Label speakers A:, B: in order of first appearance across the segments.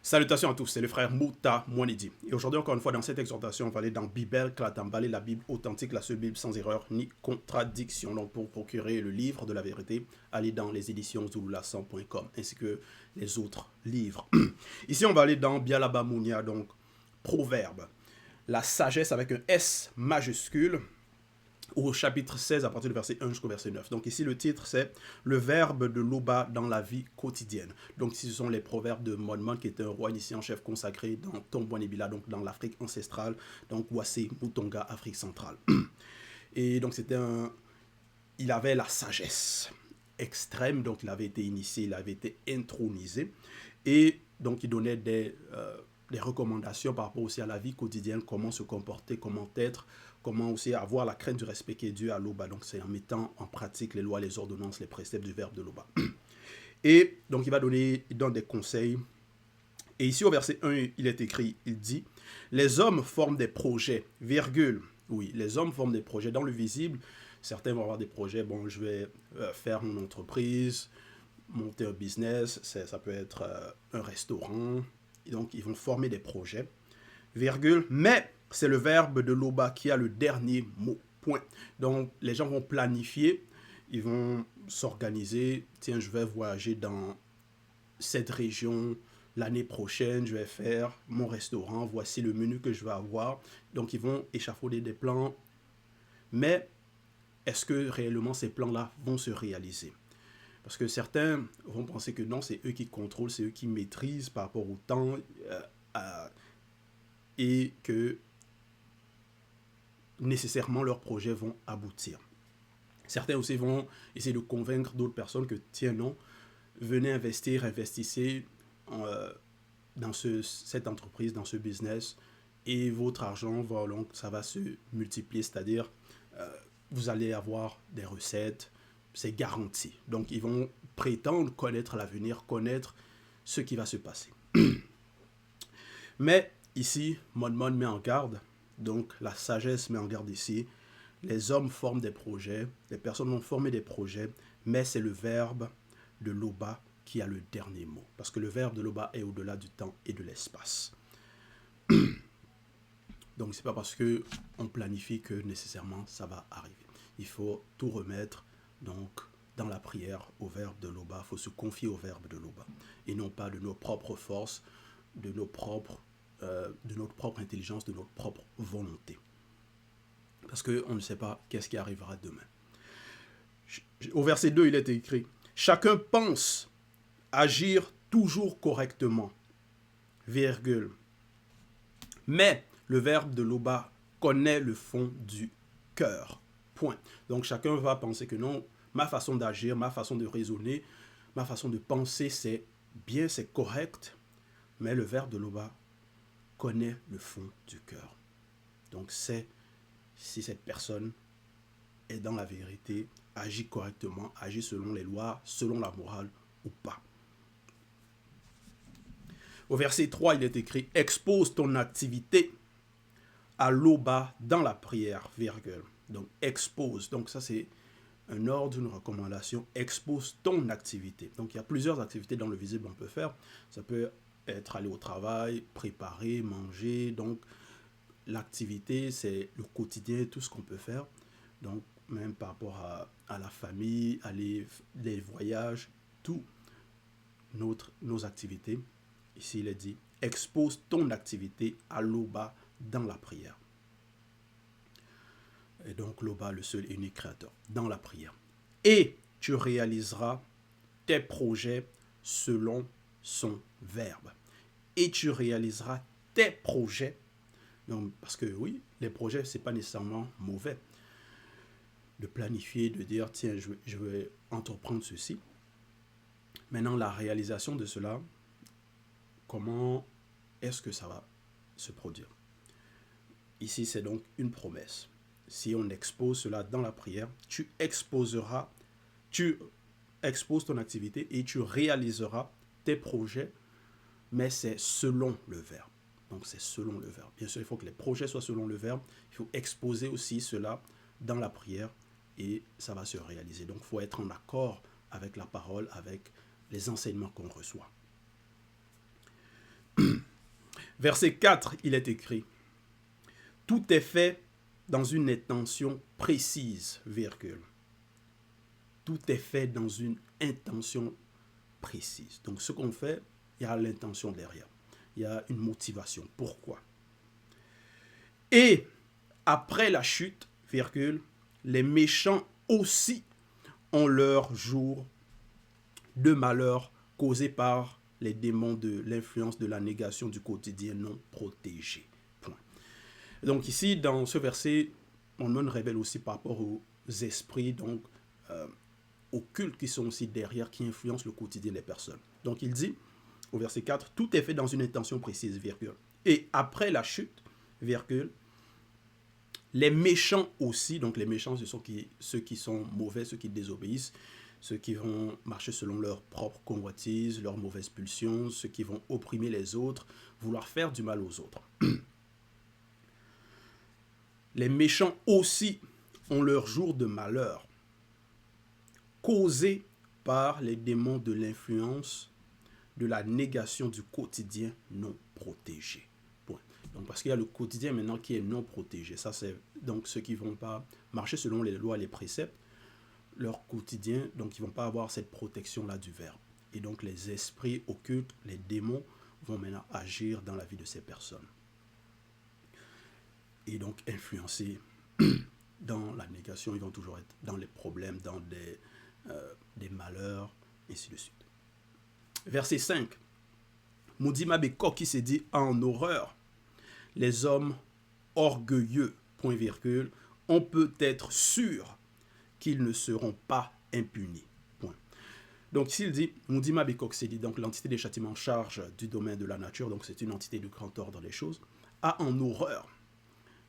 A: Salutations à tous, c'est le frère Mouta Mouanidi. Et aujourd'hui, encore une fois, dans cette exhortation, on va aller dans Bible Klatambale, la Bible authentique, la seule Bible sans erreur ni contradiction. Donc, pour procurer le livre de la vérité, allez dans les éditions zululasan.com ainsi que les autres livres. Ici, on va aller dans Bialaba Mounia, donc Proverbe. La sagesse avec un S majuscule, au chapitre 16 à partir du verset 1 jusqu'au verset 9. Donc ici le titre c'est le verbe de Loba dans la vie quotidienne. Donc ici ce sont les proverbes de Modman qui était un roi initié en chef consacré dans Tombouanébila, donc dans l'Afrique ancestrale, donc Ouassé, Moutonga, Afrique centrale. Et donc il avait la sagesse extrême, donc il avait été initié, il avait été intronisé et donc il donnait des recommandations par rapport aussi à la vie quotidienne, comment se comporter, comment être, comment aussi avoir la crainte du respect qui est dû à l'Oba. Donc c'est en mettant en pratique les lois, les ordonnances, les préceptes du verbe de l'Oba. Et donc il donne des conseils. Et ici au verset 1, il est écrit, il dit, les hommes forment des projets, virgule. Oui, les hommes forment des projets. Dans le visible, certains vont avoir des projets, bon, je vais faire une entreprise, monter un business, ça peut être un restaurant. Et donc ils vont former des projets, virgule, mais c'est le verbe de l'Oba qui a le dernier mot, point. Donc les gens vont planifier, ils vont s'organiser, tiens, je vais voyager dans cette région l'année prochaine, je vais faire mon restaurant, voici le menu que je vais avoir. Donc ils vont échafauder des plans, mais est-ce que réellement ces plans-là vont se réaliser? Parce que certains vont penser que non, c'est eux qui contrôlent, c'est eux qui maîtrisent par rapport au temps et que nécessairement leurs projets vont aboutir. Certains aussi vont essayer de convaincre d'autres personnes que tiens non, venez investir, investissez dans cette entreprise, dans ce business et votre argent va, donc, ça va se multiplier, c'est-à-dire vous allez avoir des recettes, c'est garanti. Donc ils vont prétendre connaître l'avenir, connaître ce qui va se passer. Mais ici, Modman met en garde, donc la sagesse met en garde ici, les hommes forment des projets, les personnes vont former des projets, mais c'est le verbe de l'Oba qui a le dernier mot. Parce que le verbe de l'Oba est au-delà du temps et de l'espace. Donc c'est pas parce qu'on planifie que nécessairement ça va arriver. Il faut tout remettre donc dans la prière au verbe de l'Oba. Il faut se confier au verbe de l'Oba et non pas de nos propres forces, de notre propre intelligence, de notre propre volonté. Parce qu'on ne sait pas qu'est-ce qui arrivera demain. Au verset 2, il est écrit « Chacun pense agir toujours correctement, virgule. Mais le verbe de l'Oba connaît le fond du cœur, point. » Donc chacun va penser que non, ma façon d'agir, ma façon de raisonner, ma façon de penser, c'est bien, c'est correct, mais le verbe de l'Oba connaît le fond du cœur. Donc c'est si cette personne est dans la vérité, agit correctement, agit selon les lois, selon la morale ou pas. Au verset 3, il est écrit « Expose ton activité à l'Oba dans la prière, virgule. » Donc expose, donc ça c'est un ordre, une recommandation, expose ton activité. Donc il y a plusieurs activités dans le visible qu'on peut faire. Ça peut être aller au travail, préparer, manger. Donc l'activité, c'est le quotidien, tout ce qu'on peut faire. Donc même par rapport à la famille, à les voyages, tout nos activités. Ici il est dit, expose ton activité à l'Oba dans la prière. Et donc l'Oba, le seul et unique créateur, dans la prière. Et tu réaliseras tes projets selon son verbe. Et tu réaliseras tes projets. Donc, parce que oui, les projets, ce n'est pas nécessairement mauvais. De planifier, de dire, tiens, je vais entreprendre ceci. Maintenant, la réalisation de cela, comment est-ce que ça va se produire? Ici, c'est donc une promesse. Si on expose cela dans la prière, tu exposes ton activité et tu réaliseras tes projets, mais c'est selon le verbe. Donc c'est selon le verbe. Bien sûr, il faut que les projets soient selon le verbe. Il faut exposer aussi cela dans la prière et ça va se réaliser. Donc il faut être en accord avec la parole, avec les enseignements qu'on reçoit. Verset 4, il est écrit, « Tout est fait dans une intention précise, virgule. Tout est fait dans une intention précise. » Donc, ce qu'on fait, il y a l'intention derrière. Il y a une motivation. Pourquoi? Et après la chute, virgule, les méchants aussi ont leur jour de malheur causé par les démons de l'influence de la négation du quotidien non protégé. Point. Donc ici, dans ce verset, on nous révèle aussi par rapport aux esprits, donc occultes qui sont aussi derrière, qui influencent le quotidien des personnes. Donc il dit, au verset 4, « Tout est fait dans une intention précise, virgule. Et après la chute, virgule, les méchants aussi, donc les méchants, ce sont ceux qui sont mauvais, ceux qui désobéissent, ceux qui vont marcher selon leur propre convoitise, leurs mauvaises pulsions, ceux qui vont opprimer les autres, vouloir faire du mal aux autres. Les méchants aussi ont leur jour de malheur, causé par les démons de l'influence, de la négation du quotidien non protégé. Point. Donc, parce qu'il y a le quotidien maintenant qui est non protégé. Ça, c'est donc ceux qui ne vont pas marcher selon les lois, les préceptes, leur quotidien, donc ils ne vont pas avoir cette protection-là du verbe. Et donc les esprits occultes, les démons, vont maintenant agir dans la vie de ces personnes. Et donc influencer dans la négation, ils vont toujours être dans les problèmes, dans des malheurs, ainsi de suite. Verset 5. Moudima Beko qui s'est dit en horreur, les hommes orgueilleux, point virgule, on peut être sûr qu'ils ne seront pas impunis. Point. Donc ici il dit, Moudima Bekok, c'est dit donc l'entité des châtiments en charge du domaine de la nature, donc c'est une entité du grand ordre des choses, a en horreur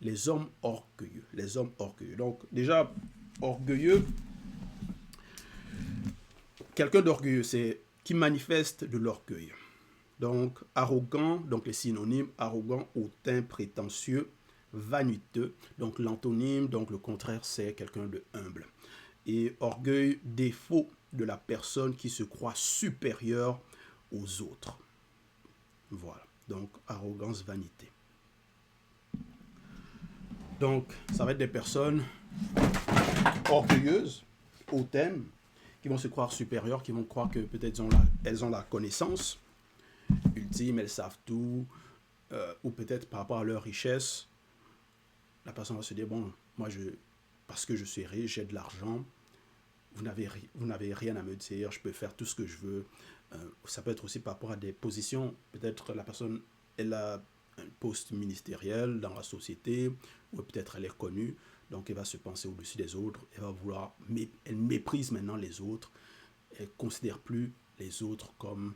A: les hommes orgueilleux. Les hommes orgueilleux. Donc déjà, orgueilleux, quelqu'un d'orgueilleux, c'est qui manifeste de l'orgueil. Donc arrogant, donc les synonymes, arrogant, hautain, prétentieux, vaniteux. Donc l'antonyme, donc le contraire, c'est quelqu'un de humble. Et orgueil, défaut de la personne qui se croit supérieure aux autres. Voilà. Donc arrogance, vanité. Donc ça va être des personnes orgueilleuses, hautaines, qui vont se croire supérieures, qui vont croire que peut-être elles ont la connaissance ultime, elles savent tout, ou peut-être par rapport à leur richesse, la personne va se dire, bon, moi, parce que je suis riche, j'ai de l'argent, vous n'avez rien à me dire, je peux faire tout ce que je veux. Ça peut être aussi par rapport à des positions, peut-être la personne, elle a un poste ministériel dans la société, ou peut-être elle est connue, donc elle va se penser au-dessus des autres, elle méprise maintenant les autres, elle ne considère plus les autres comme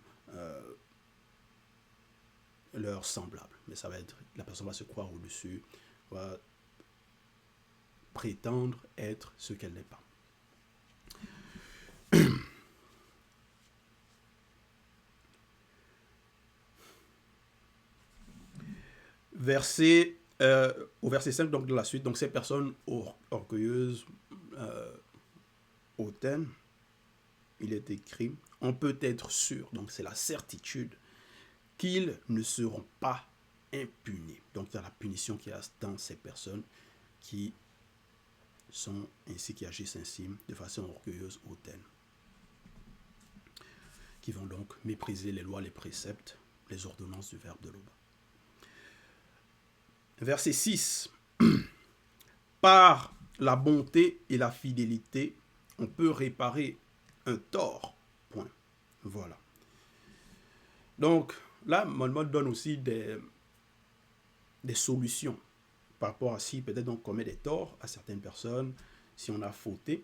A: leurs semblables. Mais ça va être, la personne va se croire au-dessus, va prétendre être ce qu'elle n'est pas. Au verset 5, donc de la suite, donc ces personnes orgueilleuses, hautaines, il est écrit, on peut être sûr, donc c'est la certitude, qu'ils ne seront pas impunis. Donc il y a la punition qui est dans ces personnes qui sont ainsi, qui agissent ainsi, de façon orgueilleuse, hautaine, qui vont donc mépriser les lois, les préceptes, les ordonnances du verbe de l'aube. Verset 6. Par la bonté et la fidélité, on peut réparer un tort. Point. Voilà. Donc, là, mon mode donne aussi des solutions par rapport à si peut-être on commet des torts à certaines personnes, si on a fauté.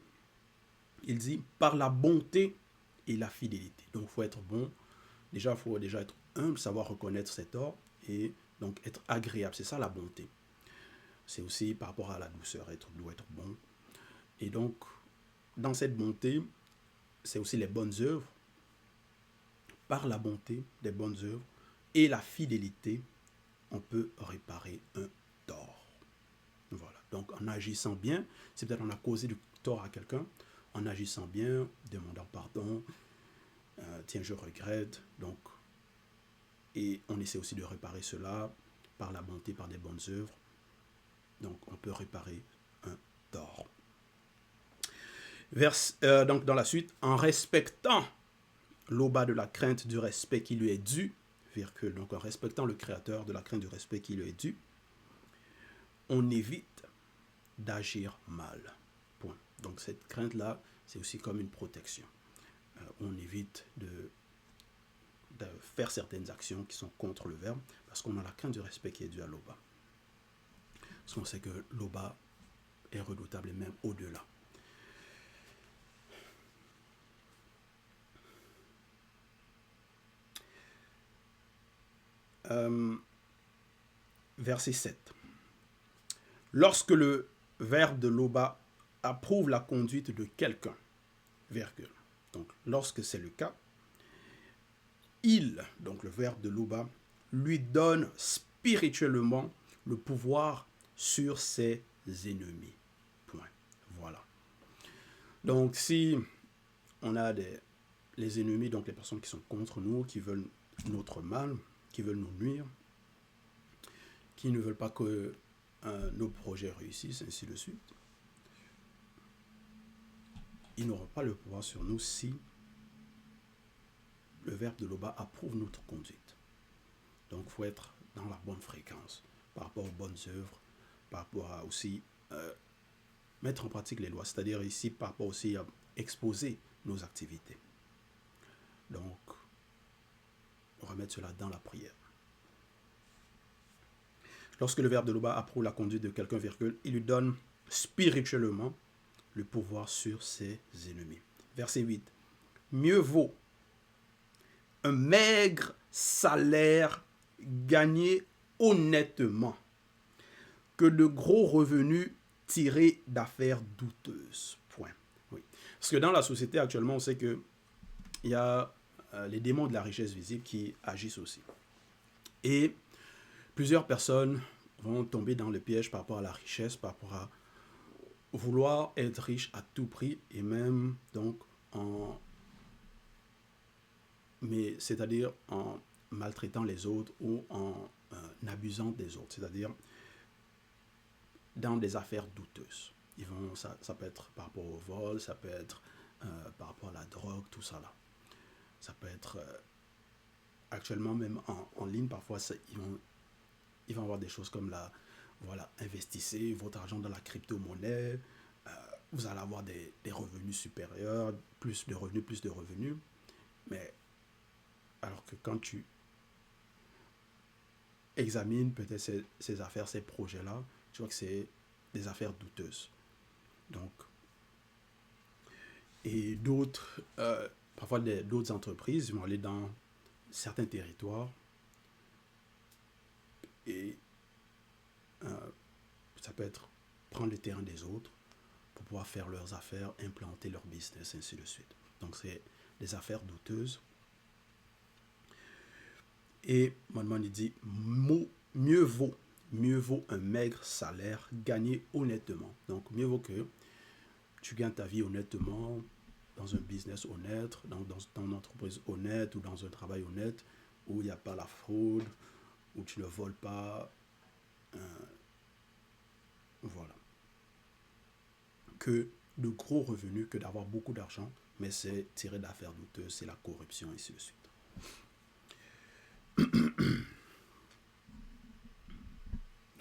A: Il dit, par la bonté et la fidélité. Donc, il faut être bon. Déjà, il faut déjà être humble, savoir reconnaître ses torts et donc être agréable. C'est ça la bonté. C'est aussi par rapport à la douceur, être doux, être bon. Et donc, dans cette bonté, c'est aussi les bonnes œuvres. Par la bonté, des bonnes œuvres et la fidélité, on peut réparer un tort. Voilà. Donc, en agissant bien, c'est peut-être on a causé du tort à quelqu'un, en agissant bien, demandant pardon, tiens, je regrette. Donc, Et on essaie aussi de réparer cela par la bonté, par des bonnes œuvres. Donc on peut réparer un tort. Donc dans la suite, en respectant l'aubin de la crainte du respect qui lui est dû, virgule, donc en respectant le Créateur de la crainte du respect qui lui est dû, on évite d'agir mal. Point. Donc cette crainte-là, c'est aussi comme une protection. On évite de faire certaines actions qui sont contre le verbe, parce qu'on a la crainte du respect qui est due à l'Oba. Parce qu'on sait que l'Oba est redoutable et même au-delà. Verset 7. Lorsque le verbe de l'Oba approuve la conduite de quelqu'un, virgule. Donc, lorsque c'est le cas, il, donc le verbe de l'Oba, lui donne spirituellement le pouvoir sur ses ennemis. Point. Voilà. Donc, si on a les ennemis, donc les personnes qui sont contre nous, qui veulent notre mal, qui veulent nous nuire, qui ne veulent pas que nos projets réussissent, ainsi de suite, ils n'auront pas le pouvoir sur nous si le verbe de l'Oba approuve notre conduite. Donc, il faut être dans la bonne fréquence par rapport aux bonnes œuvres, par rapport à aussi mettre en pratique les lois, c'est-à-dire ici par rapport aussi à exposer nos activités. Donc, remettre cela dans la prière. Lorsque le verbe de l'Oba approuve la conduite de quelqu'un, virgule, il lui donne spirituellement le pouvoir sur ses ennemis. Verset 8. Mieux vaut un maigre salaire gagné honnêtement que de gros revenus tirés d'affaires douteuses. Point. Oui. Parce que dans la société actuellement, on sait qu'il y a les démons de la richesse visible qui agissent aussi. Et plusieurs personnes vont tomber dans le piège par rapport à la richesse, par rapport à vouloir être riche à tout prix et même donc c'est-à-dire en maltraitant les autres ou en abusant des autres, c'est-à-dire dans des affaires douteuses. Ça peut être par rapport au vol, ça peut être par rapport à la drogue, tout ça là. Ça peut être actuellement même en ligne, parfois ils vont avoir des choses comme voilà, investissez votre argent dans la crypto-monnaie, vous allez avoir des revenus supérieurs, plus de revenus, mais alors que quand tu examines peut-être ces affaires, ces projets-là, tu vois que c'est des affaires douteuses. Donc, et d'autres, parfois d'autres entreprises vont aller dans certains territoires et ça peut être prendre le terrain des autres pour pouvoir faire leurs affaires, implanter leur business, ainsi de suite. Donc, c'est des affaires douteuses. Et Manuel dit, mieux vaut un maigre salaire gagné honnêtement. Donc, mieux vaut que tu gagnes ta vie honnêtement, dans un business honnête, dans une entreprise honnête ou dans un travail honnête, où il n'y a pas la fraude, où tu ne voles pas. Voilà. Que de gros revenus, que d'avoir beaucoup d'argent, mais c'est tiré d'affaires douteuses, c'est la corruption, et ainsi de suite. Donc,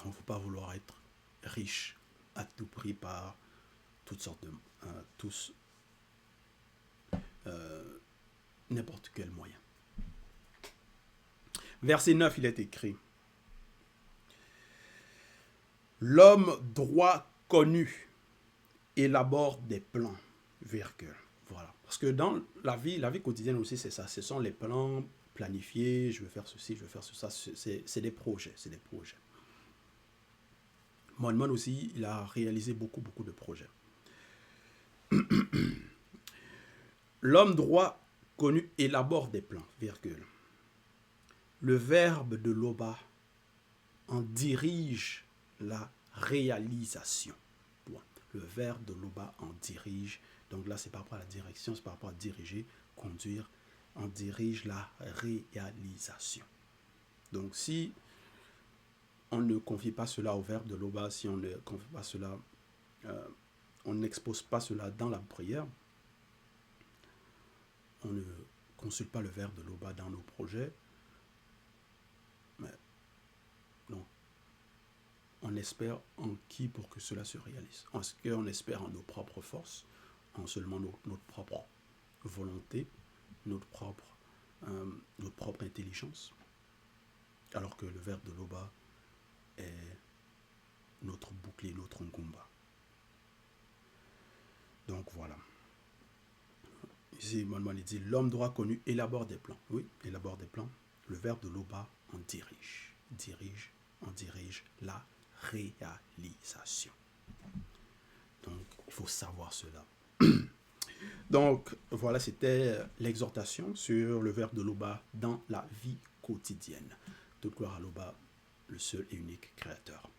A: il ne faut pas vouloir être riche à tout prix par toutes sortes de... n'importe quel moyen. Verset 9, il est écrit: l'homme droit connu élabore des plans, virgule. Voilà. Parce que dans la vie quotidienne aussi, c'est ça. Ce sont les plans planifiés, je veux faire ceci, je veux faire ça. C'est des projets, Mohamed aussi, il a réalisé beaucoup de projets. L'homme droit connu élabore des plans, virgule. Le verbe de l'Oba en dirige la réalisation. Point. Le verbe de l'Oba en dirige. Donc là, c'est par rapport à la direction, c'est par rapport à diriger, conduire. On dirige la réalisation. Donc si on ne confie pas cela au Verbe de l'Oba, si on ne confie pas cela, on n'expose pas cela dans la prière, on ne consulte pas le Verbe de l'Oba dans nos projets, mais non. On espère en qui pour que cela se réalise? Est-ce qu'on espère en nos propres forces, en seulement notre propre volonté, notre propre intelligence, alors que le Verbe de l'Oba est notre bouclier, notre ngumba. Donc voilà. Ici, Emmanuel dit, l'homme droit connu élabore des plans. Oui, élabore des plans. Le Verbe de l'Oba en dirige. On dirige la réalisation. Donc, il faut savoir cela. Donc, voilà, c'était l'exhortation sur le Verbe de l'Oba dans la vie quotidienne. Toute gloire à l'Oba, le seul et unique créateur.